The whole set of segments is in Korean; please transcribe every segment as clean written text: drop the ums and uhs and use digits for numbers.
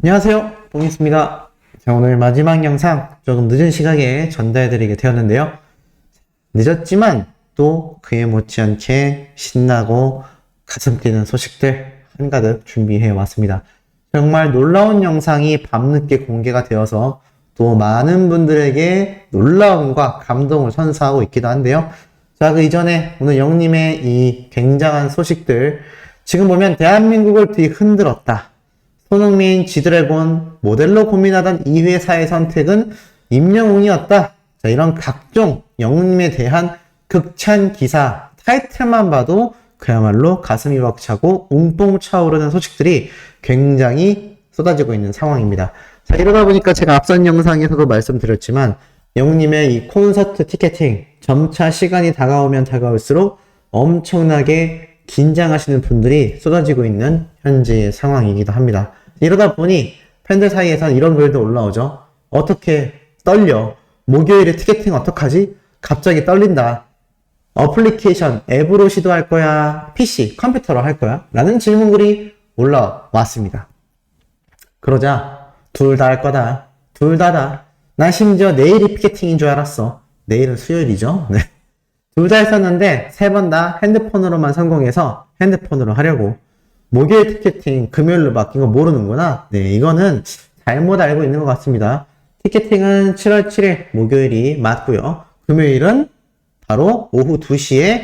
안녕하세요, 봉이스입니다. 자, 오늘 마지막 영상 조금 늦은 시각에 전달해드리게 되었는데요. 늦었지만 또 그에 못지않게 신나고 가슴 뛰는 소식들 한가득 준비해 왔습니다. 정말 놀라운 영상이 밤늦게 공개가 되어서 또 많은 분들에게 놀라움과 감동을 선사하고 있기도 한데요. 자, 그 이전에 오늘 영님의 이 굉장한 소식들, 지금 보면 대한민국을 뒤흔들었다. 손흥민, 지드래곤, 모델로 고민하던 이 회사의 선택은 임영웅이었다. 자, 이런 각종 영웅님에 대한 극찬 기사, 타이틀만 봐도 그야말로 가슴이 벅차고 웅뽕 차오르는 소식들이 굉장히 쏟아지고 있는 상황입니다. 자, 이러다 보니까 제가 앞선 영상에서도 말씀드렸지만 영웅님의 이 콘서트 티켓팅, 점차 시간이 다가오면 다가올수록 엄청나게 긴장하시는 분들이 쏟아지고 있는 현재의 상황이기도 합니다. 이러다 보니 팬들 사이에선 이런 글도 올라오죠. 어떻게 떨려? 목요일에 티켓팅 어떡하지? 갑자기 떨린다. 어플리케이션, 앱으로 시도할 거야? PC, 컴퓨터로 할 거야? 라는 질문글이 올라왔습니다. 그러자 둘 다 할 거다. 둘 다다. 난 심지어 내일이 피켓팅인 줄 알았어. 내일은 수요일이죠. 네. 둘 다 했었는데 세 번 다 핸드폰으로만 성공해서 핸드폰으로 하려고. 목요일 티켓팅 금요일로 바뀐 거 모르는구나. 네, 이거는 잘못 알고 있는 것 같습니다. 티켓팅은 7월 7일 목요일이 맞고요. 금요일은 바로 오후 2시에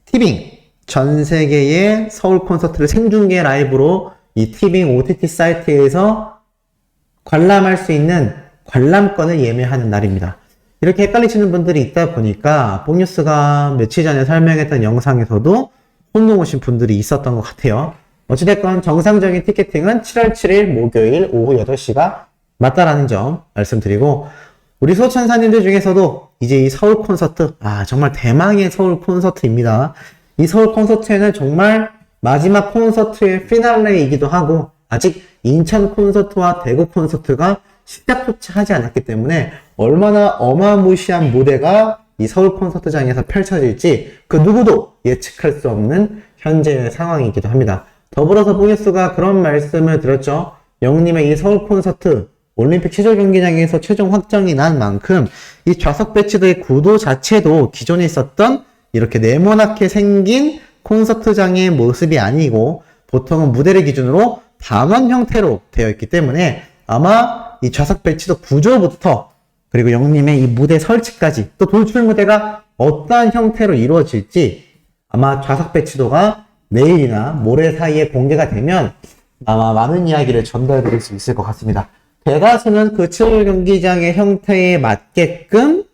티빙, 전 세계의 서울 콘서트를 생중계 라이브로 이 티빙 OTT 사이트에서 관람할 수 있는 관람권을 예매하는 날입니다. 이렇게 헷갈리시는 분들이 있다 보니까 뽕뉴스가 며칠 전에 설명했던 영상에서도 혼동 오신 분들이 있었던 것 같아요. 어찌됐건 정상적인 티켓팅은 7월 7일 목요일 오후 8시가 맞다라는 점 말씀드리고, 우리 소천사님들 중에서도 이제 이 서울 콘서트, 정말 대망의 서울 콘서트입니다. 이 서울 콘서트에는 정말 마지막 콘서트의 피날레이기도 하고 아직 인천 콘서트와 대구 콘서트가 시작조차 하지 않았기 때문에 얼마나 어마무시한 무대가 이 서울 콘서트장에서 펼쳐질지 그 누구도 예측할 수 없는 현재의 상황이기도 합니다. 더불어서 뽕뉴스가 그런 말씀을 드렸죠. 영웅님의 이 서울 콘서트 올림픽 시절 경기장에서 최종 확정이 난 만큼 이 좌석 배치도의 구도 자체도 기존에 있었던 이렇게 네모나게 생긴 콘서트장의 모습이 아니고 보통은 무대를 기준으로 반원 형태로 되어 있기 때문에 아마 이 좌석 배치도 구조부터 그리고 영웅님의 이 무대 설치까지 또 돌출 무대가 어떠한 형태로 이루어질지 아마 좌석 배치도가 내일이나 모레 사이에 공개가 되면 아마 많은 이야기를 전달해 드릴 수 있을 것 같습니다. 대다수는 그 7월 경기장의 형태에 맞게끔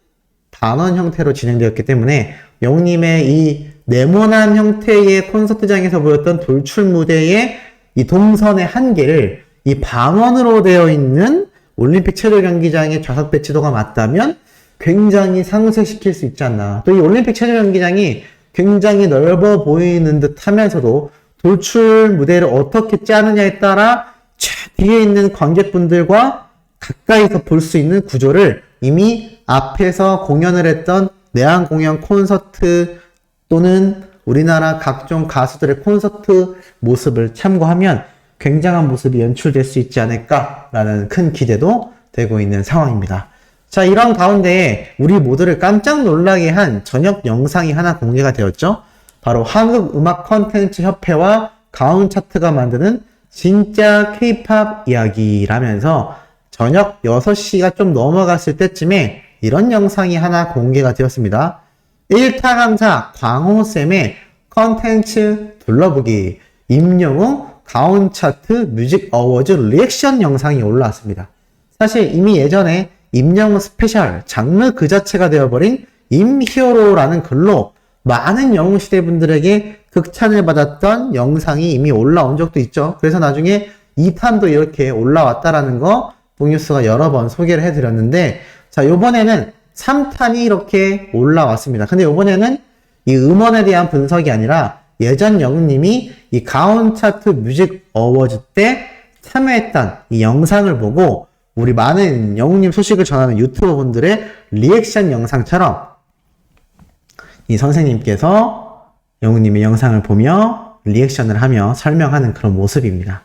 반원 형태로 진행되었기 때문에 영웅님의 이 네모난 형태의 콘서트장에서 보였던 돌출 무대의 이 동선의 한계를 이 반원으로 되어 있는 올림픽 체조 경기장의 좌석 배치도가 맞다면 굉장히 상쇄시킬 수 있지 않나. 또 이 올림픽 체조 경기장이 굉장히 넓어 보이는 듯 하면서도 돌출 무대를 어떻게 짜느냐에 따라 뒤에 있는 관객분들과 가까이서 볼 수 있는 구조를 이미 앞에서 공연을 했던 내한 공연 콘서트 또는 우리나라 각종 가수들의 콘서트 모습을 참고하면 굉장한 모습이 연출될 수 있지 않을까라는 큰 기대도 되고 있는 상황입니다. 자, 이런 가운데 우리 모두를 깜짝 놀라게 한 저녁 영상이 하나 공개가 되었죠. 바로 한국음악콘텐츠협회와 가온차트가 만드는 진짜 K-POP 이야기라면서 저녁 6시가 좀 넘어갔을 때쯤에 이런 영상이 하나 공개가 되었습니다. 1타 강사 광호쌤의 컨텐츠 둘러보기, 임영웅 가온차트 뮤직 어워즈 리액션 영상이 올라왔습니다. 사실 이미 예전에 임영웅 스페셜, 장르 그 자체가 되어버린 임히어로라는 글로 많은 영웅시대 분들에게 극찬을 받았던 영상이 이미 올라온 적도 있죠. 그래서 나중에 2탄도 이렇게 올라왔다라는 거 뽕뉴스가 여러 번 소개를 해드렸는데, 자, 요번에는 3탄이 이렇게 올라왔습니다. 근데 요번에는 이 음원에 대한 분석이 아니라 예전 영웅님이 이 가온차트 뮤직 어워즈 때 참여했던 이 영상을 보고 우리 많은 영웅님 소식을 전하는 유튜버 분들의 리액션 영상처럼 이 선생님께서 영웅님의 영상을 보며 리액션을 하며 설명하는 그런 모습입니다.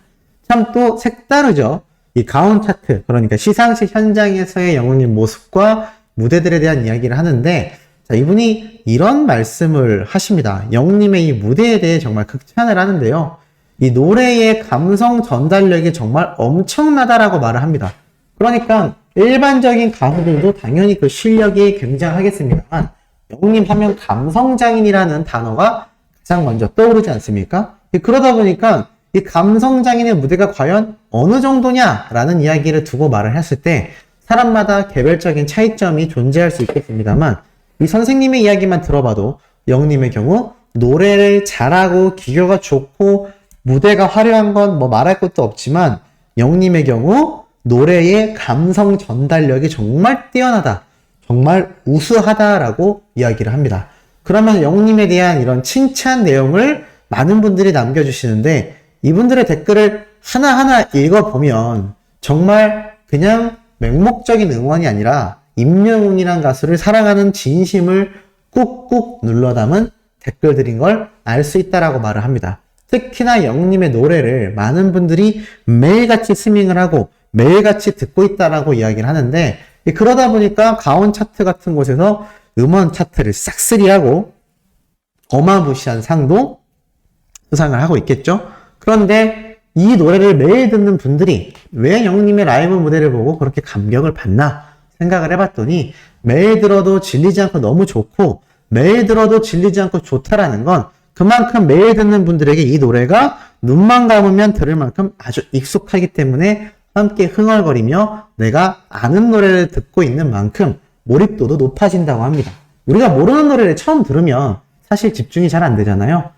참 또 색다르죠. 이 가온 차트, 그러니까 시상식 현장에서의 영웅님 모습과 무대들에 대한 이야기를 하는데, 자, 이분이 이런 말씀을 하십니다. 영웅님의 이 무대에 대해 정말 극찬을 하는데요. 이 노래의 감성 전달력이 정말 엄청나다라고 말을 합니다. 그러니까 일반적인 가수들도 당연히 그 실력이 굉장하겠습니다만, 영웅님 하면 감성장인이라는 단어가 가장 먼저 떠오르지 않습니까? 그러다 보니까 이 감성장인의 무대가 과연 어느 정도냐라는 이야기를 두고 말을 했을 때 사람마다 개별적인 차이점이 존재할 수 있겠습니다만, 이 선생님의 이야기만 들어봐도 영웅님의 경우 노래를 잘하고 기교가 좋고 무대가 화려한 건 뭐 말할 것도 없지만, 영웅님의 경우 노래의 감성 전달력이 정말 뛰어나다, 정말 우수하다라고 이야기를 합니다. 그러면 영웅님에 대한 이런 칭찬 내용을 많은 분들이 남겨주시는데, 이분들의 댓글을 하나하나 읽어보면 정말 그냥 맹목적인 응원이 아니라 임영웅이란 가수를 사랑하는 진심을 꾹꾹 눌러 담은 댓글들인 걸 알 수 있다라고 말을 합니다. 특히나 영웅님의 노래를 많은 분들이 매일같이 스밍을 하고 매일같이 듣고 있다라고 이야기를 하는데, 그러다 보니까 가온 차트 같은 곳에서 음원 차트를 싹쓸이하고 어마무시한 상도 수상을 하고 있겠죠. 그런데 이 노래를 매일 듣는 분들이 왜 영웅님의 라이브 무대를 보고 그렇게 감격을 받나 생각을 해봤더니, 매일 들어도 질리지 않고 너무 좋고 매일 들어도 질리지 않고 좋다라는 건 그만큼 매일 듣는 분들에게 이 노래가 눈만 감으면 들을 만큼 아주 익숙하기 때문에 함께 흥얼거리며 내가 아는 노래를 듣고 있는 만큼 몰입도도 높아진다고 합니다. 우리가 모르는 노래를 처음 들으면 사실 집중이 잘 안 되잖아요.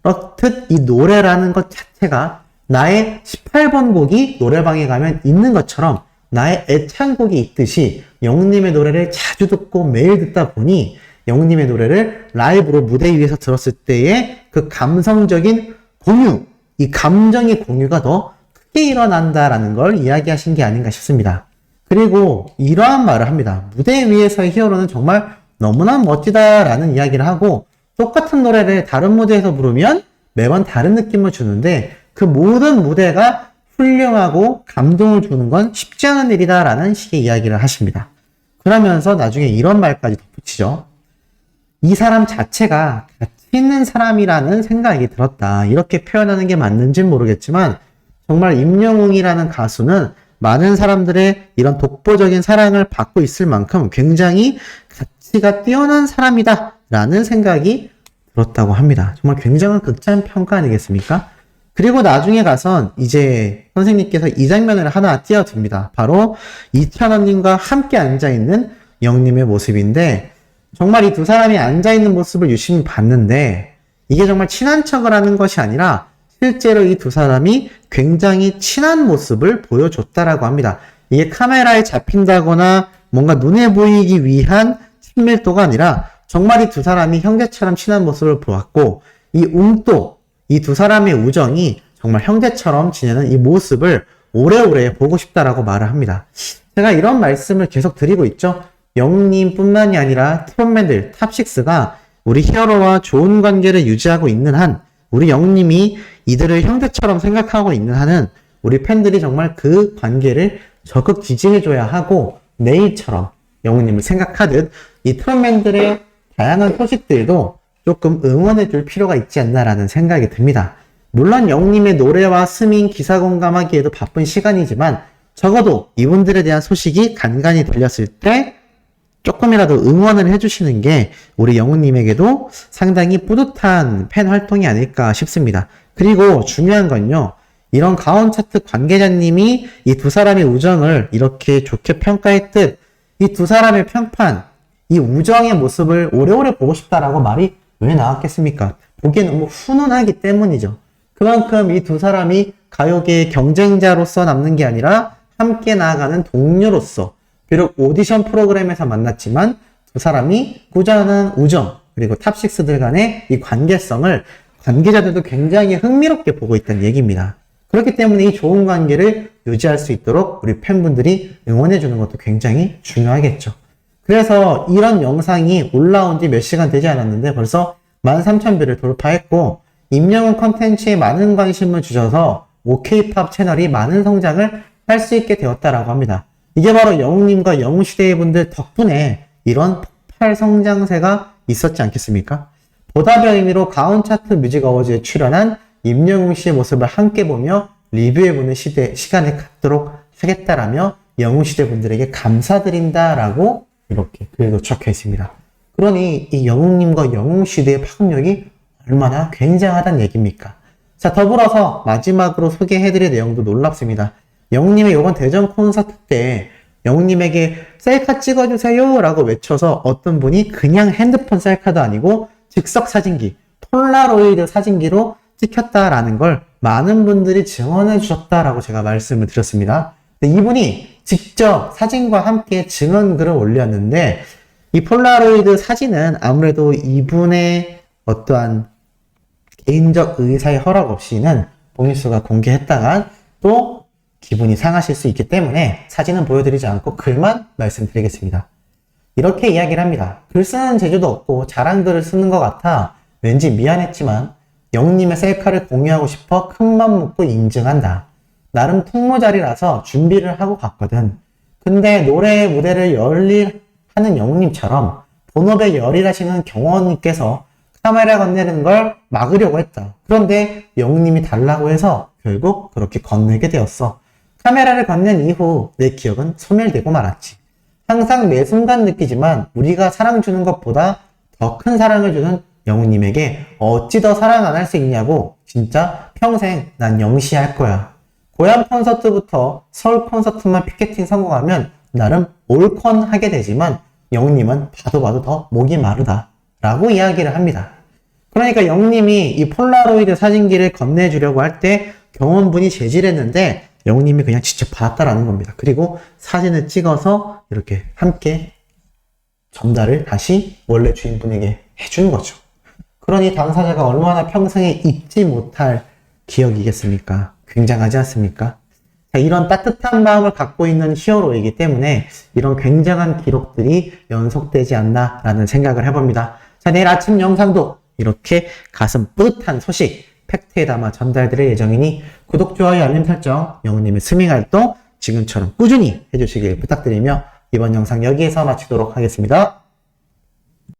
그렇듯 이 노래라는 것 자체가 나의 18번 곡이 노래방에 가면 있는 것처럼 나의 애창곡이 있듯이 영웅님의 노래를 자주 듣고 매일 듣다 보니 영웅님의 노래를 라이브로 무대 위에서 들었을 때의 그 감성적인 공유, 이 감정의 공유가 더 크게 일어난다라는 걸 이야기하신 게 아닌가 싶습니다. 그리고 이러한 말을 합니다. 무대 위에서의 히어로는 정말 너무나 멋지다라는 이야기를 하고, 똑같은 노래를 다른 무대에서 부르면 매번 다른 느낌을 주는데 그 모든 무대가 훌륭하고 감동을 주는 건 쉽지 않은 일이다라는 식의 이야기를 하십니다. 그러면서 나중에 이런 말까지 덧붙이죠. 이 사람 자체가 가치 있는 사람이라는 생각이 들었다. 이렇게 표현하는 게 맞는지는 모르겠지만 정말 임영웅이라는 가수는 많은 사람들의 이런 독보적인 사랑을 받고 있을 만큼 굉장히 가치가 뛰어난 사람이다 라는 생각이 들었다고 합니다. 정말 굉장한 극찬 평가 아니겠습니까? 그리고 나중에 가선 이제 선생님께서 이 장면을 하나 띄워줍니다. 바로 이찬원님과 함께 앉아있는 영웅님의 모습인데, 정말 이 두 사람이 앉아있는 모습을 유심히 봤는데 이게 정말 친한 척을 하는 것이 아니라 실제로 이 두 사람이 굉장히 친한 모습을 보여줬다라고 합니다. 이게 카메라에 잡힌다거나 뭔가 눈에 보이기 위한 친밀도가 아니라 정말 이 두 사람이 형제처럼 친한 모습을 보았고, 이 웅또, 이 두 사람의 우정이 정말 형제처럼 지내는 이 모습을 오래오래 보고 싶다라고 말을 합니다. 제가 이런 말씀을 계속 드리고 있죠. 영웅님 뿐만이 아니라 트롯맨들 탑6가 우리 히어로와 좋은 관계를 유지하고 있는 한, 우리 영웅님이 이들을 형제처럼 생각하고 있는 한은 우리 팬들이 정말 그 관계를 적극 지지해줘야 하고, 내일처럼 영웅님을 생각하듯 이 트롯맨들의 다양한 소식들도 조금 응원해줄 필요가 있지 않나라는 생각이 듭니다. 물론 영웅님의 노래와 스밍, 기사 공감하기에도 바쁜 시간이지만 적어도 이분들에 대한 소식이 간간히 들렸을 때 조금이라도 응원을 해주시는 게 우리 영웅님에게도 상당히 뿌듯한 팬 활동이 아닐까 싶습니다. 그리고 중요한 건요, 이런 가온 차트 관계자님이 이 두 사람의 우정을 이렇게 좋게 평가했듯 이 두 사람의 평판, 이 우정의 모습을 오래오래 보고 싶다라고 말이 왜 나왔겠습니까? 보기에 너무 훈훈하기 때문이죠. 그만큼 이 두 사람이 가요계의 경쟁자로서 남는 게 아니라 함께 나아가는 동료로서, 비록 오디션 프로그램에서 만났지만 두 사람이 꾸준한 우정, 그리고 탑6들 간의 이 관계성을 관계자들도 굉장히 흥미롭게 보고 있다는 얘기입니다. 그렇기 때문에 이 좋은 관계를 유지할 수 있도록 우리 팬분들이 응원해주는 것도 굉장히 중요하겠죠. 그래서 이런 영상이 올라온 지 몇 시간 되지 않았는데 벌써 13,000뷰를 돌파했고, 임영웅 컨텐츠에 많은 관심을 주셔서 오케이팝 채널이 많은 성장을 할 수 있게 되었다라고 합니다. 이게 바로 영웅님과 영웅시대의 분들 덕분에 이런 폭발 성장세가 있었지 않겠습니까? 보답의 의미로 가온 차트 뮤직 어워즈에 출연한 임영웅 씨의 모습을 함께 보며 리뷰해보는 시간을 갖도록 하겠다라며 영웅시대 분들에게 감사드린다라고 이렇게 글도 적혀 있습니다. 그러니 이 영웅님과 영웅시대의 파급력이 얼마나 굉장하다는 얘기입니까? 자, 더불어서 마지막으로 소개해드릴 내용도 놀랍습니다. 영웅님의 이번 대전 콘서트 때 영웅님에게 셀카 찍어주세요 라고 외쳐서 어떤 분이 그냥 핸드폰 셀카도 아니고 즉석 사진기, 폴라로이드 사진기로 찍혔다라는 걸 많은 분들이 증언해 주셨다라고 제가 말씀을 드렸습니다. 근데 이분이 직접 사진과 함께 증언글을 올렸는데 이 폴라로이드 사진은 아무래도 이분의 어떠한 개인적 의사의 허락 없이는 봉인수가 공개했다가 또 기분이 상하실 수 있기 때문에 사진은 보여드리지 않고 글만 말씀드리겠습니다. 이렇게 이야기를 합니다. 글 쓰는 재주도 없고 잘한 글을 쓰는 것 같아 왠지 미안했지만 영웅님의 셀카를 공유하고 싶어 큰맘 먹고 인증한다. 나름 통모자리라서 준비를 하고 갔거든. 근데 노래 무대를 열일하는 영웅님처럼 본업에 열일하시는 경호원님께서 카메라 건네는 걸 막으려고 했다. 그런데 영웅님이 달라고 해서 결국 그렇게 건네게 되었어. 카메라를 건넨 이후 내 기억은 소멸되고 말았지. 항상 매 순간 느끼지만 우리가 사랑 주는 것보다 더 큰 사랑을 주는 영웅님에게 어찌 더 사랑 안 할 수 있냐고 진짜 평생 난 영시할 거야. 고향 콘서트부터 서울 콘서트만 피켓팅 성공하면 나름 올컨 하게 되지만 영웅님은 봐도 더 목이 마르다 라고 이야기를 합니다. 그러니까 영웅님이 이 폴라로이드 사진기를 건네주려고 할 때 경호원분이 제지했는데 영웅님이 그냥 직접 받았다라는 겁니다. 그리고 사진을 찍어서 이렇게 함께 전달을 다시 원래 주인분에게 해주는 거죠. 그러니 당사자가 얼마나 평생에 잊지 못할 기억이겠습니까? 굉장하지 않습니까? 자, 이런 따뜻한 마음을 갖고 있는 히어로이기 때문에 이런 굉장한 기록들이 연속되지 않나라는 생각을 해봅니다. 자, 내일 아침 영상도 이렇게 가슴 뿌듯한 소식 팩트에 담아 전달드릴 예정이니 구독, 좋아요, 알림 설정, 영웅님의 스밍 활동 지금처럼 꾸준히 해주시길 부탁드리며 이번 영상 여기에서 마치도록 하겠습니다.